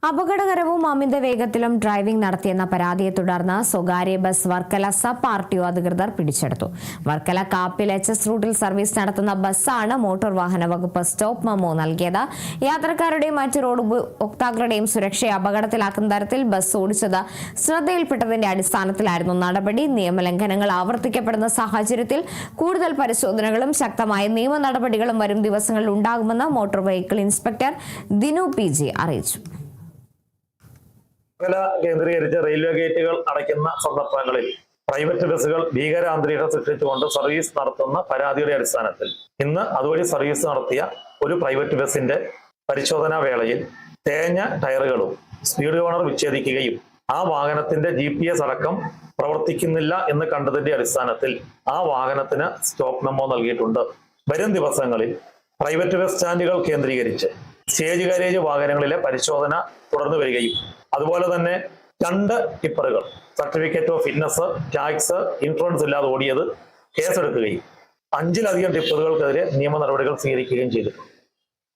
അപകടകരവും അമിത വേഗത്തിലും ഡ്രൈവിംഗ് നടത്തിയെന്ന പരാതിയെ തുടർന്ന് സ്വകാര്യ ബസ് വർക്കല സബ് ആർടിഒ അധികൃതർ പിടിച്ചെടുത്തു. വർക്കല കാപ്പിൽ HS റൂട്ടിൽ സർവീസ് നടത്തുന്ന ബസ്സാണ് മോട്ടോർ വാഹന വകുപ്പ് സ്റ്റോപ്പ് മെമ്മോ നൽകിയത്. യാത്രക്കാരുടെയും മറ്റ് റോഡ് ഉപഭോക്താക്കളുടെയും സുരക്ഷയെ അപകടത്തിലാക്കുന്ന തരത്തിൽ ബസ് ഓടിച്ചത് ശ്രദ്ധയിൽപ്പെട്ടതിന്റെ അടിസ്ഥാനത്തിലായിരുന്നു നടപടി. നിയമലംഘനങ്ങൾ ആവർത്തിക്കപ്പെടുന്ന സാഹചര്യത്തിൽ കൂടുതൽ പരിശോധനകളും ശക്തമായ നിയമ നടപടികളും വരും ദിവസങ്ങളിൽ ഉണ്ടാകുമെന്ന് motor vehicle inspector Dinu PG അറിയിച്ചു. കേന്ദ്രീകരിച്ച് റെയിൽവേ ഗേറ്റുകൾ അടയ്ക്കുന്ന സന്ദർഭങ്ങളിൽ പ്രൈവറ്റ് ബസ്സുകൾ ഭീകരാന്തരീക്ഷം സൃഷ്ടിച്ചുകൊണ്ട് സർവീസ് നടത്തുന്ന പരാതിയുടെ അടിസ്ഥാനത്തിൽ ഇന്ന് അതുവഴി സർവീസ് നടത്തിയ ഒരു പ്രൈവറ്റ് ബസിന്റെ പരിശോധനാ വേളയിൽ തേഞ്ഞ ടയറുകളും സ്പീഡ് ഗവർണർ വിച്ഛേദിക്കുകയും ആ വാഹനത്തിന്റെ GPS അടക്കം പ്രവർത്തിക്കുന്നില്ല എന്ന് കണ്ടതിന്റെ അടിസ്ഥാനത്തിൽ ആ വാഹനത്തിന് സ്റ്റോപ്പ് മെമ്മോ നൽകിയിട്ടുണ്ട്. വരും ദിവസങ്ങളിൽ പ്രൈവറ്റ് ബസ് സ്റ്റാൻഡുകൾ കേന്ദ്രീകരിച്ച് സ്റ്റേജ് കാരേജ് വാഹനങ്ങളിലെ പരിശോധന തുടർന്നു വരികയും അതുപോലെ തന്നെ 2 ടിപ്പറുകൾ certificate of fitness, tax, insurance ഇല്ലാതെ ഓടിയത് കേസെടുക്കുകയും 5-ലധികം ടിപ്പറുകൾക്കെതിരെ നിയമ നടപടികൾ സ്വീകരിക്കുകയും ചെയ്തിട്ടുണ്ട്.